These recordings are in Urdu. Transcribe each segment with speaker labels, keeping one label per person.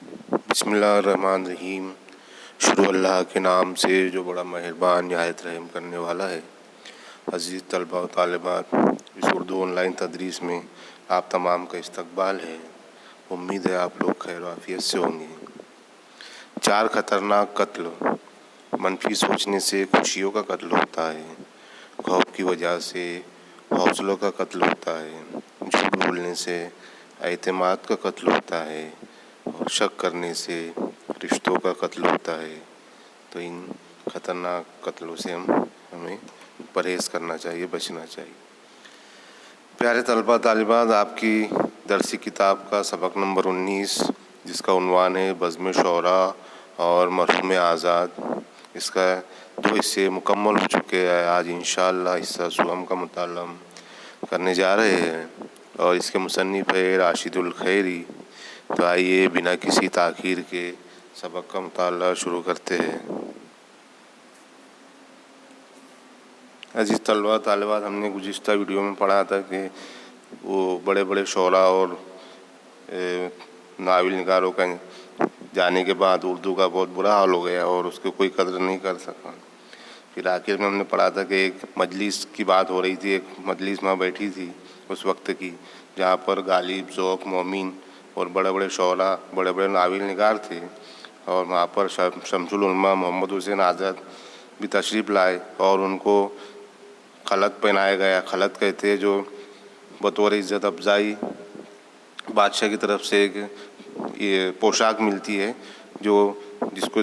Speaker 1: بسم اللہ الرحمن الرحیم. شروع اللہ کے نام سے جو بڑا مہربان نہایت رحم کرنے والا ہے. عزیز طلباء و طالبات، اس اردو آن لائن تدریس میں آپ تمام کا استقبال ہے. امید ہے آپ لوگ خیر و عافیت سے ہوں گے. 4 خطرناک قتل. منفی سوچنے سے خوشیوں کا قتل ہوتا ہے، خوف کی وجہ سے حوصلوں کا قتل ہوتا ہے، جھوٹ بولنے سے اعتماد کا قتل ہوتا ہے، اور شک کرنے سے رشتوں کا قتل ہوتا ہے. تو ان خطرناک قتلوں سے ہمیں پرہیز کرنا چاہیے، بچنا چاہیے. پیارے طلباء طالبات، آپ کی درسی کتاب کا سبق نمبر 19، جس کا عنوان ہے بزم شعراء اور مرحوم آزاد، اس کا 2 حصے مکمل ہو چکے ہیں. آج انشاءاللہ حصہ سوم کا مطالعہ کرنے جا رہے ہیں، اور اس کے مصنف ہے راشد الخیری. تو آئیے بنا کسی تاخیر کے سبق کا مطالعہ شروع کرتے ہیں. عزیز طلباء طالبات، ہم نے گزشتہ ویڈیو میں پڑھا تھا کہ وہ بڑے بڑے شعراء اور ناول نگاروں کا جانے کے بعد اردو کا بہت برا حال ہو گیا اور اس کو کوئی قدر نہیں کر سکا. پھر آخر میں ہم نے پڑھا تھا کہ ایک مجلس کی بات ہو رہی تھی. ایک مجلس وہاں بیٹھی تھی اس وقت کی، جہاں پر غالب، ذوق، مومن اور بڑے بڑے شعراء، بڑے بڑے ناول نگار تھے. اور وہاں پر شمس العلماء محمد حسین آزاد بھی تشریف لائے اور ان کو خلعت پہنایا گیا. خلعت کہتے ہیں جو بطور عزت افزائی بادشاہ کی طرف سے ایک یہ پوشاک ملتی ہے، جس کو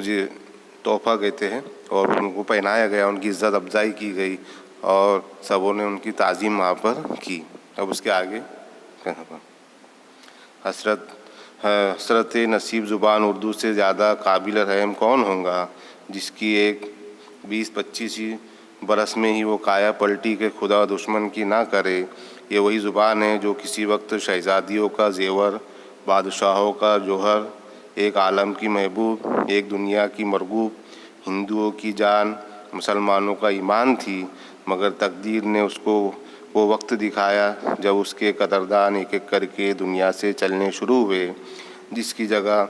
Speaker 1: تحفہ کہتے ہیں، اور ان کو پہنایا گیا، ان کی عزت افزائی کی گئی اور سبوں نے ان کی تعظیم وہاں پر کی. اب اس کے آگے حسرت نصیب زبان اردو سے زیادہ قابل رحم کون ہوگا، جس کی ایک 20-25 برس میں ہی وہ کایا پلٹی کے خدا دشمن کی نہ کرے. یہ وہی زبان ہے جو کسی وقت شہزادیوں کا زیور، بادشاہوں کا جوہر، ایک عالم کی محبوب، ایک دنیا کی مرغوب، ہندوؤں کی جان، مسلمانوں کا ایمان تھی. مگر تقدیر نے اس کو وہ وقت دکھایا جب اس کے قدردان ایک ایک کر کے دنیا سے چلنے شروع ہوئے. جس کی جگہ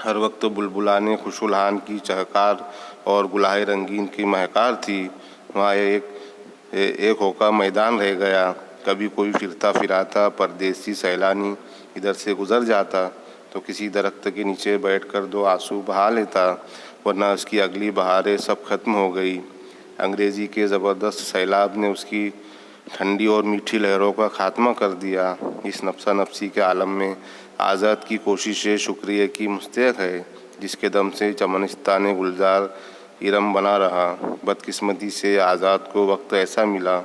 Speaker 1: ہر وقت بلبلان خوش الحان کی چہکار اور گلہائے رنگین کی مہکار تھی، وہاں ایک ہوکا میدان رہ گیا. کبھی کوئی پھرتا پھراتا پردیسی سیلانی ادھر سے گزر جاتا تو کسی درخت کے نیچے بیٹھ کر 2 آنسو بہا لیتا، ورنہ اس کی اگلی بہاریں سب ختم ہو گئی. انگریزی کے زبردست سیلاب نے اس کی ٹھنڈی اور میٹھی لہروں کا خاتمہ کر دیا. اس نفسا نفسی کے عالم میں آزاد کی کوششیں شکریہ کی مستحق ہے، جس کے دم سے چمنستان گلزار ارم بنا رہا. بدقسمتی سے آزاد کو وقت ایسا ملا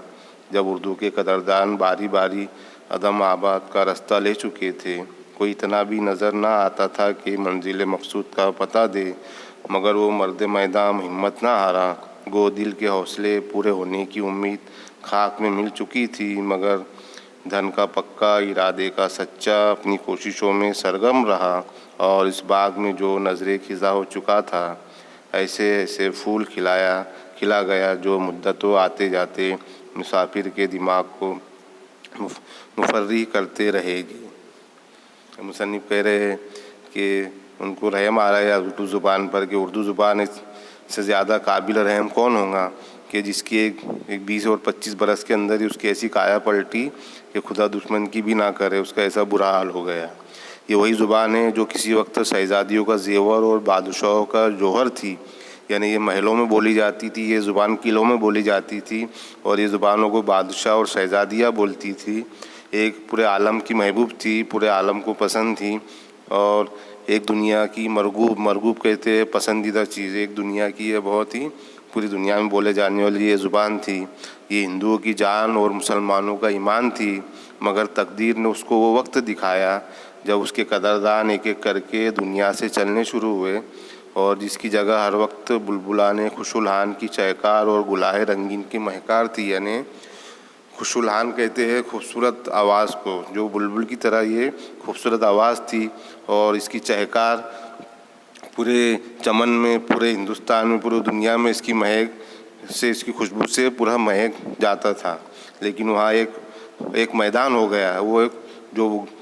Speaker 1: جب اردو کے قدردان باری باری عدم آباد کا راستہ لے چکے تھے. کوئی اتنا بھی نظر نہ آتا تھا کہ منزل مقصود کا پتہ دے، مگر وہ مرد میدان ہمت نہ ہارا. گو دل کے حوصلے پورے ہونے کی امید خاک میں مل چکی تھی، مگر دھن کا پکا، ارادے کا سچا اپنی کوششوں میں سرگرم رہا. اور اس باغ میں جو نظر خزاں ہو چکا تھا، ایسے ایسے پھول کھلا گیا جو مدتوں آتے جاتے مسافر کے دماغ کو مفرح کرتے رہے گی. مصنف کہہ رہے ہیں کہ ان کو رحم آ رہا ہے اردو زبان پر، کہ اردو زبان سے زیادہ قابل رحم کون ہوگا کہ جس کی ایک 20 اور 25 برس کے اندر ہی اس کی ایسی کایا پلٹی کہ خدا دشمن کی بھی نہ کرے، اس کا ایسا برا حال ہو گیا. یہ وہی زبان ہے جو کسی وقت شہزادیوں کا زیور اور بادشاہوں کا جوہر تھی. یعنی یہ محلوں میں بولی جاتی تھی، یہ زبان قلعوں میں بولی جاتی تھی، اور یہ زبانوں کو بادشاہ اور شہزادیاں بولتی تھی. ایک پورے عالم کی محبوب تھی، پورے عالم کو پسند تھی، اور ایک دنیا کی مرغوب کہتے ہیں پسندیدہ چیز. ایک دنیا کی یہ بہت ہی پوری دنیا میں بولے جانے والی یہ زبان تھی. یہ ہندوؤں کی جان اور مسلمانوں کا ایمان تھی، مگر تقدیر نے اس کو وہ وقت دکھایا جب اس کے قدردان ایک ایک کر کے دنیا سے چلنے شروع ہوئے. اور جس کی جگہ ہر وقت بلبلان خوش الحان کی چہکار اور گلہائے رنگین کی مہکار تھی. یعنی خوش الحان کہتے ہیں خوبصورت آواز کو، جو بلبل کی طرح یہ خوبصورت آواز تھی، اور اس کی چہکار پورے چمن میں، پورے ہندوستان میں، پورے دنیا میں اس کی مہک سے، اس کی خوشبو سے پورا مہک جاتا تھا. لیکن وہاں ایک میدان ہو گیا، وہ ایک جو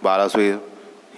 Speaker 1: 1200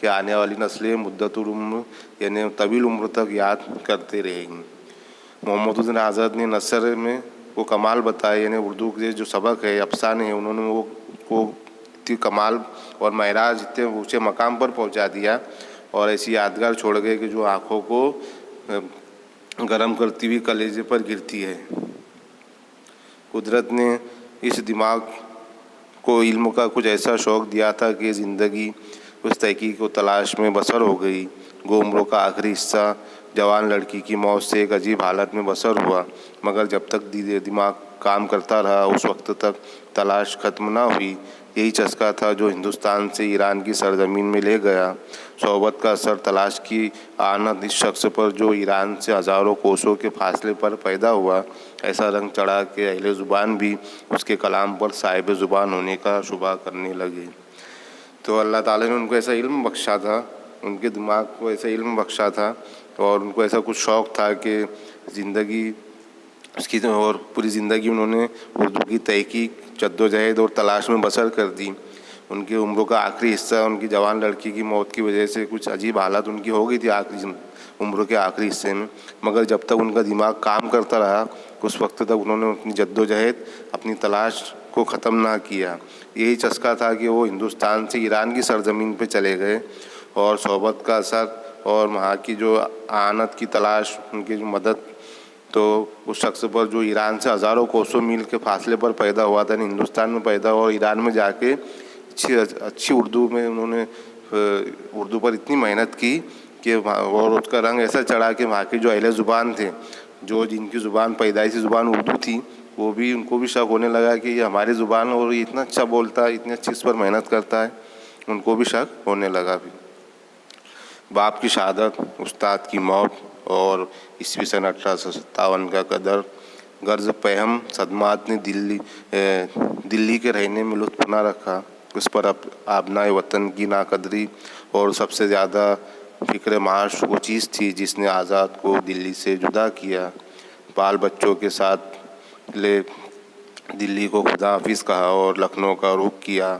Speaker 1: کہ آنے والی نسلیں مدت العمر یعنی طویل عمر تک یاد کرتے رہیں گی۔ محمد حسین آزاد نے نثر میں وہ کمال بتائے، یعنی اردو کے جو سبق ہے، افسانے ہیں، انہوں نے وہ کو اتنی کمال اور معراج اتنے اونچے مقام پر پہنچا دیا اور ایسی یادگار چھوڑ گئے کہ جو آنکھوں کو گرم کرتی ہوئی کلیجے پر گرتی ہے۔ قدرت نے اس دماغ کو علم کا کچھ ایسا شوق دیا تھا کہ زندگی اس تحقیق و تلاش میں بسر ہو گئی۔ گو عمروں کا آخری حصہ جوان لڑکی کی موت سے ایک عجیب حالت میں بسر ہوا، مگر جب تک دماغ کام کرتا رہا اس وقت تک تلاش ختم نہ ہوئی۔ یہی چسکا تھا جو ہندوستان سے ایران کی سرزمین میں لے گیا۔ صحبت کا اثر، تلاش کی آنت اس شخص پر جو ایران سے ہزاروں کوسوں کے فاصلے پر پیدا ہوا، ایسا رنگ چڑھا کہ اہل زبان بھی اس کے کلام پر صاحب زبان ہونے کا شبہ کرنے لگے۔ تو اللہ تعالیٰ نے ان کو ایسا علم بخشا تھا، ان کے دماغ کو ایسا علم بخشا تھا اور ان کو ایسا کچھ شوق تھا کہ زندگی اس کی اور پوری زندگی انہوں نے اردو کی تحقیق، جدوجہد اور تلاش میں بسر کر دی۔ ان کی عمروں کا آخری حصہ ان کی جوان لڑکی کی موت کی وجہ سے کچھ عجیب حالت ان کی ہو گئی تھی آخری عمروں کے آخری حصے میں، مگر جب تک ان کا دماغ کام کرتا رہا اس وقت تک انہوں نے اپنی جدوجہد، اپنی تلاش کو ختم نہ کیا۔ یہی چسکا تھا کہ وہ ہندوستان سے ایران کی سرزمین پہ چلے گئے اور صحبت کا اثر اور وہاں کی جو اعانت کی تلاش، ان کی جو مدد، تو اس شخص پر جو ایران سے ہزاروں کوسوں میل کے فاصلے پر پیدا ہوا تھا، ہندوستان میں پیدا ہوا اور ایران میں جا کے اچھی اردو میں انہوں نے اردو پر اتنی محنت کی کہ اور اس کا رنگ ایسا چڑھا کہ وہاں کے جو اہل زبان تھے، جو جن کی زبان پیدائشی زبان اردو تھی، وہ بھی ان کو بھی شک ہونے لگا کہ یہ ہماری زبان اور یہ اتنا اچھا بولتا ہے، اتنی اچھی اس پر محنت کرتا ہے، ان کو بھی شک ہونے لگا۔ بھی باپ کی شہادت، استاد کی موت اور عیسوی سن 1857 کا قدر غرض پہم صدمات نے دلی کے رہنے میں لطف نہ رکھا۔ اس پر آبنائے وطن کی ناقدری اور سب سے زیادہ فکر معاش وہ چیز تھی جس نے آزاد کو دلی سے جدا کیا۔ بال بچوں کے ساتھ لے دلی کو خدا حافظ کہا اور لکھنؤ کا رخ کیا۔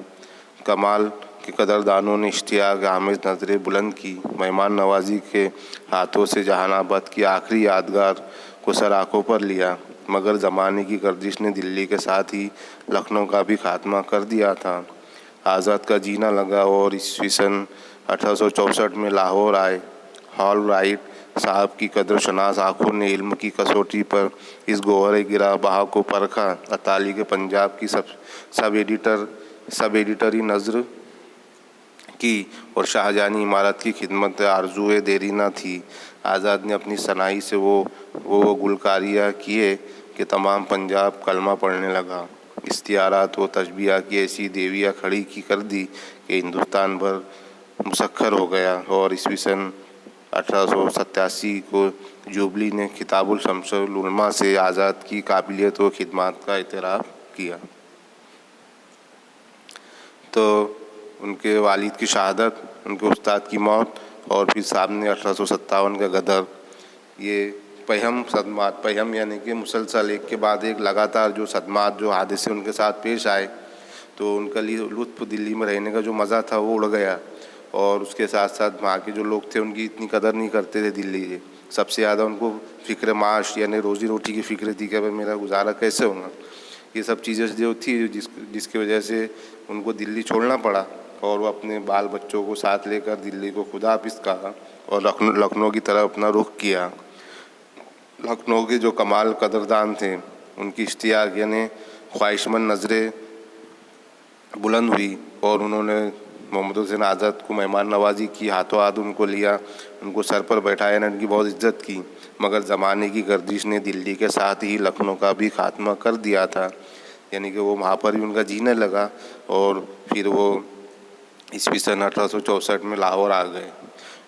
Speaker 1: کمال کے قدردانوں نے اشتیاق آمیز نظریں بلند کی، مہمان نوازی کے ہاتھوں سے جہان آباد کی آخری یادگار کو سر آنکھوں پر لیا، مگر زمانے کی گردش نے دلی کے ساتھ ہی لکھنؤ کا بھی خاتمہ کر دیا تھا۔ آزاد کا جینا لگا اور عیسوی سن 1864 میں لاہور آئے۔ ہال رائٹ صاحب کی قدر شناس آنکھوں نے علم کی کسوٹی پر اس گوہر گرا بہا کو پرکھا۔ اطالی کے پنجاب کی سب ایڈیٹری نظر کی اور شاہجہانی عمارت کی خدمت آرزوئے دیرینہ تھی۔ آزاد نے اپنی صناعی سے وہ گلکاریاں کیے کہ تمام پنجاب کلمہ پڑھنے لگا۔ استعارات و تشبیہات کی ایسی دیویاں کھڑی کی کر دی کہ ہندوستان بھر مسخر ہو گیا، اور عیسوی سن 1887 کو جوبلی نے خطاب الشمس العلماء سے آزاد کی قابلیت و خدمات کا اعتراف کیا۔ تو ان کے والد کی شہادت، ان کے استاد کی موت اور پھر سامنے 1857 کا غدر، یہ پہم صدمات، پہم یعنی کہ مسلسل ایک کے بعد ایک لگاتار جو صدمات، جو حادثے ان کے ساتھ پیش آئے، تو ان کا لطف دلی میں رہنے کا جو مزہ تھا وہ اڑ گیا، اور اس کے ساتھ ساتھ وہاں کے جو لوگ تھے ان کی اتنی قدر نہیں کرتے تھے دلی کے۔ سب سے زیادہ ان کو فکر معاش یعنی روزی روٹی کی فکر تھی کہ میرا گزارا کیسے ہوگا۔ یہ سب چیزیں جو تھی جس کی وجہ سے ان کو دلی چھوڑنا پڑا، اور وہ اپنے بال بچوں کو ساتھ لے کر دلی کو خدا حافظ کہا اور لکھنؤ کی طرف اپنا رخ کیا۔ لکھنؤ کے جو کمال قدردان تھے، ان کی اشتیاق یعنی خواہشمند نظریں بلند ہوئی اور انہوں نے محمد حسین آزاد کو مہمان نوازی کی، ہاتھوں ہاتھ ان کو لیا، ان کو سر پر بیٹھایا، ان کی بہت عزت کی، مگر زمانے کی گردش نے دلی کے ساتھ ہی لکھنؤ کا بھی خاتمہ کر دیا تھا، یعنی کہ وہ وہاں پر ہی ان کا جینے لگا، اور پھر وہ عیسوی سن 1864 میں لاہور آ گئے۔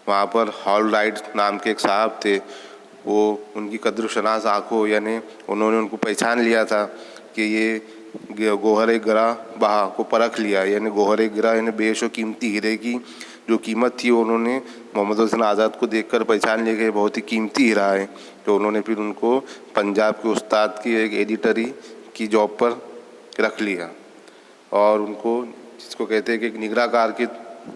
Speaker 1: وہاں پر ہال رائٹ نام کے ایک صاحب تھے، وہ ان کی قدر شناس آنکھوں یعنی انہوں نے ان کو پہچان لیا تھا کہ یہ گوہر گرا بہا کو پرکھ لیا، یعنی گوہر گرا یعنی بیش و قیمتی ہیرے کی جو قیمت تھی انہوں نے محمد حسین آزاد کو دیکھ کر پہچان لیا کہ بہت ہی قیمتی ہیرا ہے، تو انہوں نے پھر ان کو پنجاب کے استاد کی ایک ایڈیٹری کی جاب پر رکھ لیا، اور ان کو جس کو کہتے ہیں کہ ایک نگراں کار کے